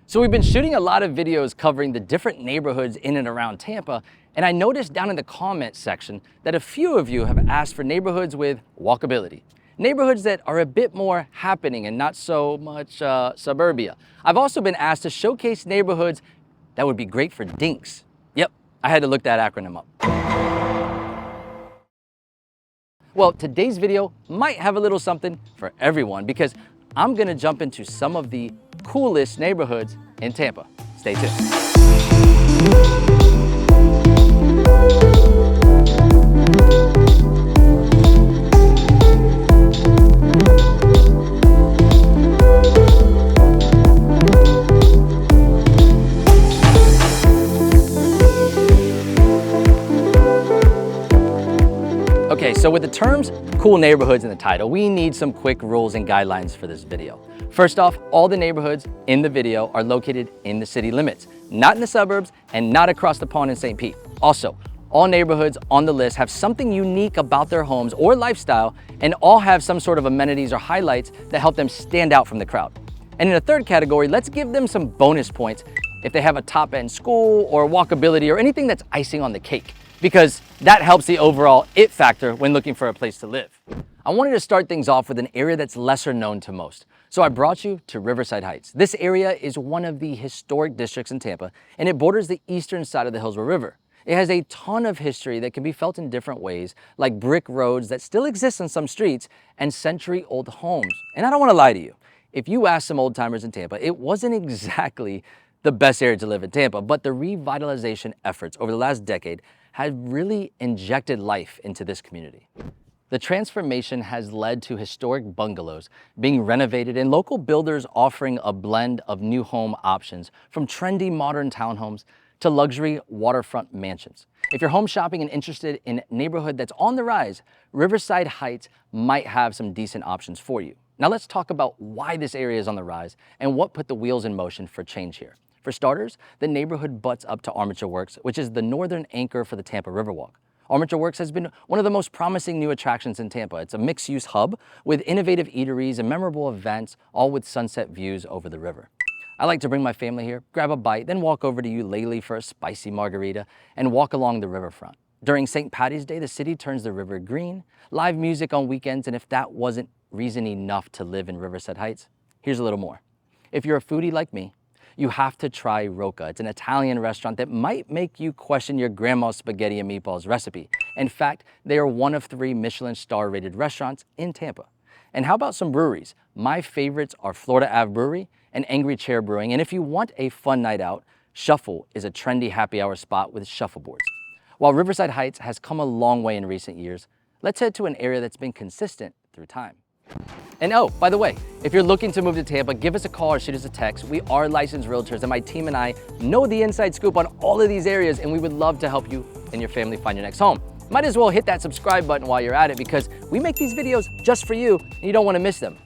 So we've been shooting a lot of videos covering the different neighborhoods in and around Tampa, and I noticed down in the comments section that a few of you have asked for neighborhoods with walkability. Neighborhoods that are a bit more happening and not so much suburbia. I've also been asked to showcase neighborhoods that would be great for DINKS. Yep, I had to look that acronym up. Well, today's video might have a little something for everyone because I'm gonna jump into some of the coolest neighborhoods in Tampa. Stay tuned. Okay, so with the terms cool neighborhoods in the title, we need some quick rules and guidelines for this video. First off, all the neighborhoods in the video are located in the city limits, not in the suburbs and not across the pond in St. Pete. Also, all neighborhoods on the list have something unique about their homes or lifestyle, and all have some sort of amenities or highlights that help them stand out from the crowd. And in the third category, let's give them some bonus points if they have a top-end school or walkability or anything that's icing on the cake, because that helps the overall it factor when looking for a place to live. I wanted to start things off with an area that's lesser known to most. So I brought you to Riverside Heights. This area is one of the historic districts in Tampa, and it borders the eastern side of the Hillsborough River. It has a ton of history that can be felt in different ways, like brick roads that still exist on some streets and century-old homes. And I don't want to lie to you. If you ask some old-timers in Tampa, it wasn't exactly the best area to live in Tampa, but the revitalization efforts over the last decade have really injected life into this community. The transformation has led to historic bungalows being renovated and local builders offering a blend of new home options, from trendy modern townhomes to luxury waterfront mansions. If you're home shopping and interested in a neighborhood that's on the rise, Riverside Heights might have some decent options for you. Now let's talk about why this area is on the rise and what put the wheels in motion for change here. For starters, the neighborhood butts up to Armature Works, which is the northern anchor for the Tampa Riverwalk. Armature Works has been one of the most promising new attractions in Tampa. It's a mixed-use hub with innovative eateries and memorable events, all with sunset views over the river. I like to bring my family here, grab a bite, then walk over to Eulalie for a spicy margarita and walk along the riverfront. During St. Patty's Day, the city turns the river green, live music on weekends, and if that wasn't reason enough to live in Riverside Heights, here's a little more. If you're a foodie like me, you have to try Rocca. It's an Italian restaurant that might make you question your grandma's spaghetti and meatballs recipe. In fact, they are one of 3 Michelin star rated restaurants in Tampa. And how about some breweries? My favorites are Florida Ave Brewery and Angry Chair Brewing. And if you want a fun night out, Shuffle is a trendy happy hour spot with shuffleboards. While Riverside Heights has come a long way in recent years, let's head to an area that's been consistent through time. And oh, by the way, if you're looking to move to Tampa, give us a call or shoot us a text. We are licensed realtors, and my team and I know the inside scoop on all of these areas, and we would love to help you and your family find your next home. Might as well hit that subscribe button while you're at it, because we make these videos just for you, and you don't want to miss them.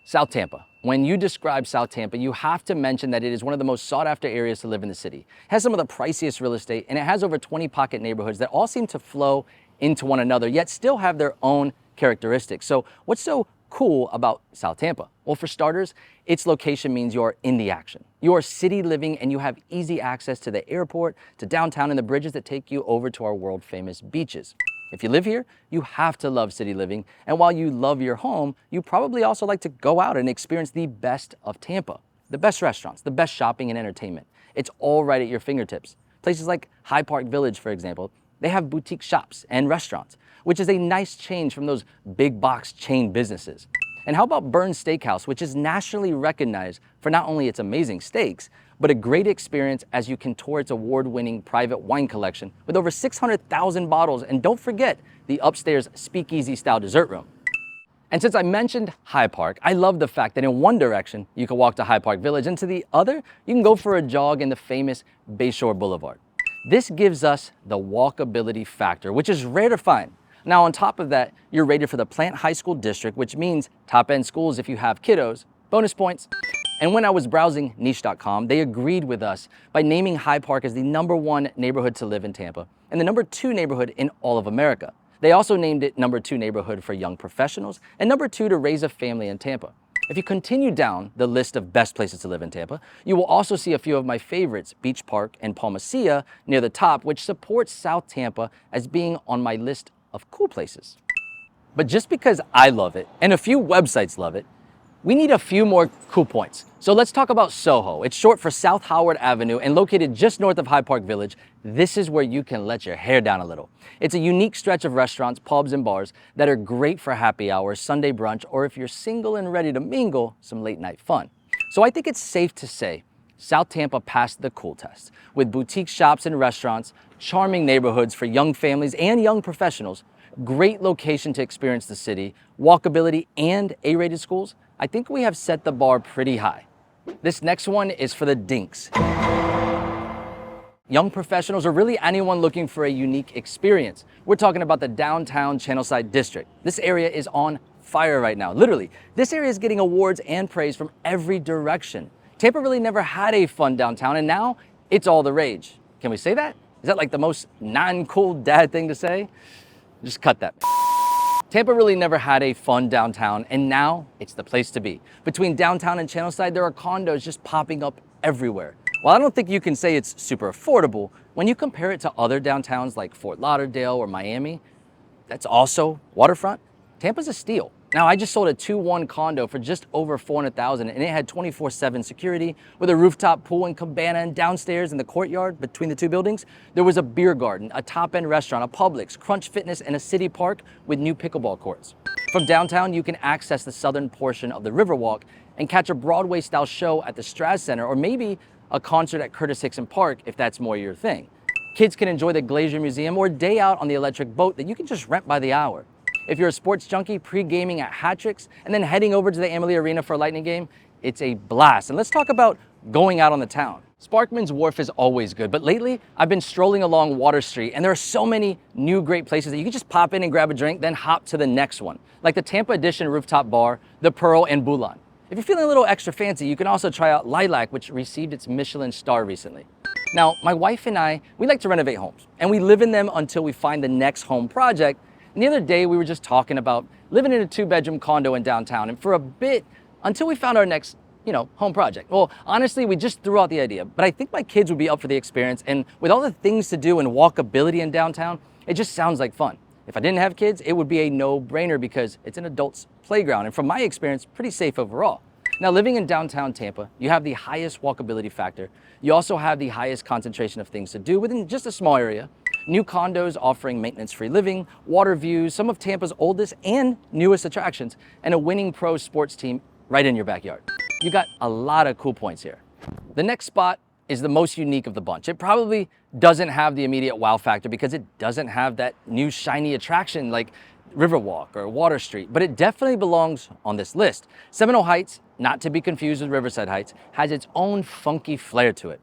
South Tampa. When you describe South Tampa, you have to mention that it is one of the most sought after areas to live in the city. It has some of the priciest real estate, and it has over 20 pocket neighborhoods that all seem to flow into one another, yet still have their own characteristics. So what's so cool about South Tampa? Well, for starters, its location means you're in the action. You are city living and you have easy access to the airport, to downtown, and the bridges that take you over to our world famous beaches. If you live here, you have to love city living. And while you love your home, you probably also like to go out and experience the best of Tampa. The best restaurants, the best shopping and entertainment. It's all right at your fingertips. Places like Hyde Park Village, for example, they have boutique shops and restaurants, which is a nice change from those big box chain businesses. And how about Burns Steakhouse, which is nationally recognized for not only its amazing steaks, but a great experience as you can tour its award-winning private wine collection with over 600,000 bottles. And don't forget the upstairs speakeasy-style dessert room. And since I mentioned Hyde Park, I love the fact that in one direction, you can walk to Hyde Park Village, and to the other, you can go for a jog in the famous BAYSHORE Boulevard. This gives us the walkability factor, which is rare to find. Now, on top of that, you're rated for the Plant High School District, which means top-end schools if you have kiddos, bonus points. And when I was browsing niche.com, they agreed with us by naming Hyde Park as the #1 neighborhood to live in Tampa and the #2 neighborhood in all of America. They also named it #2 neighborhood for young professionals and #2 to raise a family in Tampa. If you continue down the list of best places to live in Tampa, you will also see a few of my favorites, Beach Park and Palma Seca near the top, which supports South Tampa as being on my list of cool places. But just because I love it, and a few websites love it, we need a few more cool points. So let's talk about Soho. It's short for South Howard Avenue and located just north of Hyde Park Village. This is where you can let your hair down a little. It's a unique stretch of restaurants, pubs, and bars that are great for happy hours, Sunday brunch, or if you're single and ready to mingle, some late night fun. So I think it's safe to say South Tampa passed the cool test with boutique shops and restaurants, charming neighborhoods for young families and young professionals, great location to experience the city, walkability, and A-rated schools. I think we have set the bar pretty high. This next one is for the DINKS. Young professionals or really anyone looking for a unique experience. We're talking about the downtown CHANNELSIDE district. This area is on fire right now. Literally, this area is getting awards and praise from every direction. Tampa really never had a fun downtown, and now it's all the rage. Can we say that? Is that like the most non-cool dad thing to say? Just cut that. Tampa really never had a fun downtown, and now it's the place to be. Between downtown and CHANNELSIDE, there are condos just popping up everywhere. While I don't think you can say it's super affordable, when you compare it to other downtowns like Fort Lauderdale or Miami, that's also waterfront, Tampa's a steal. Now, I just sold a 2-1 condo for just over $400,000, and it had 24/7 security with a rooftop pool and cabana, and downstairs in the courtyard between the two buildings, there was a beer garden, a top-end restaurant, a Publix, Crunch Fitness, and a city park with new pickleball courts. From downtown, you can access the southern portion of the Riverwalk and catch a Broadway-style show at the Straz Center, or maybe a concert at Curtis Hickson Park if that's more your thing. Kids can enjoy the Glacier Museum or a day out on the electric boat that you can just rent by the hour. If you're a sports junkie, pre-gaming at Hat-Tricks and then heading over to the Amalie Arena for a Lightning game, it's a blast. And let's talk about going out on the town. Sparkman's Wharf is always good, but lately I've been strolling along Water Street, and there are so many new great places that you can just pop in and grab a drink, then hop to the next one, like the Tampa Edition Rooftop Bar, the Pearl, and Boulevarд. If you're feeling a little extra fancy, you can also try out Lilac, which received its Michelin star recently. Now, my wife and I, we like to renovate homes, and we live in them until we find the next home project. And the other day, we were just talking about living in a 2-bedroom condo in downtown, and for a bit, until we found our next, home project. Well, honestly, we just threw out the idea, but I think my kids would be up for the experience, and with all the things to do and walkability in downtown, it just sounds like fun. If I didn't have kids, it would be a no-brainer because it's an adult's playground, and from my experience, pretty safe overall. Now, living in downtown Tampa, you have the highest walkability factor. You also have the highest concentration of things to do within just a small area. New condos offering maintenance-free living, water views, some of Tampa's oldest and newest attractions, and a winning pro sports team right in your backyard. You got a lot of cool points here. The next spot is the most unique of the bunch. It probably doesn't have the immediate wow factor because it doesn't have that new shiny attraction like Riverwalk or Water Street, but it definitely belongs on this list. Seminole Heights, not to be confused with Riverside Heights, has its own funky flair to it.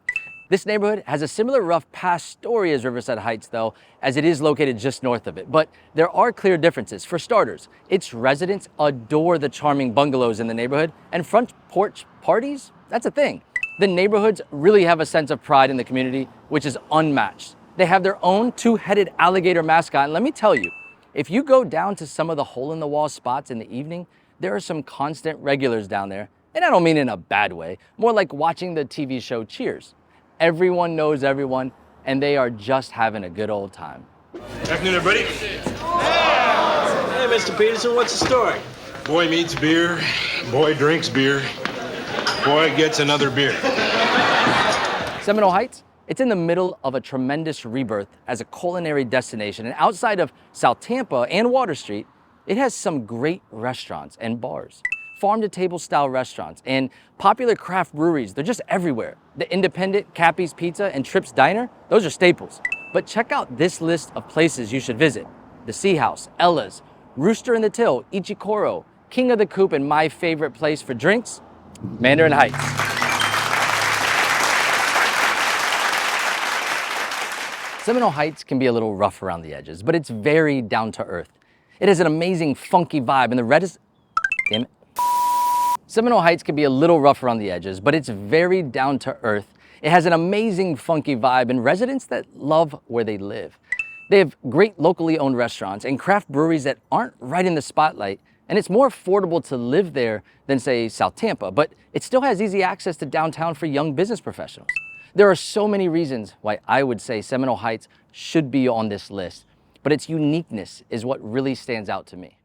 This neighborhood has a similar rough past story as Riverside Heights though, as it is located just north of it, but there are clear differences. For starters, its residents adore the charming bungalows in the neighborhood, and front porch parties, that's a thing. The neighborhoods really have a sense of pride in the community, which is unmatched. They have their own 2-headed alligator mascot, and let me tell you, if you go down to some of the hole-in-the-wall spots in the evening, there are some constant regulars down there, and I don't mean in a bad way, more like watching the TV show Cheers. Everyone knows everyone, and they are just having a good old time. Afternoon, everybody. Hey, Mr. Peterson, what's the story? Boy meets beer, boy drinks beer, boy gets another beer. Seminole Heights, it's in the middle of a tremendous rebirth as a culinary destination, and outside of South Tampa and Water Street, it has some great restaurants and bars. Farm-to-table style restaurants and popular craft breweries, they're just everywhere. The Independent, Cappy's Pizza, and Trips Diner, those are staples. But check out this list of places you should visit. The Sea House, Ella's, Rooster in the Till, Ichikoro, King of the Coop, and my favorite place for drinks, Mandarin Heights. Seminole Heights can be a little rough around the edges, but it's very down to earth. It has an amazing funky vibe, and the reddest, damn it. Seminole Heights can be a little rough around the edges, but it's very down to earth. It has an amazing funky vibe and residents that love where they live. They have great locally owned restaurants and craft breweries that aren't right in the spotlight, And it's more affordable to live there than, say, South Tampa, but it still has easy access to downtown for young business professionals. There are so many reasons why I would say Seminole Heights should be on this list, but its uniqueness is what really stands out to me.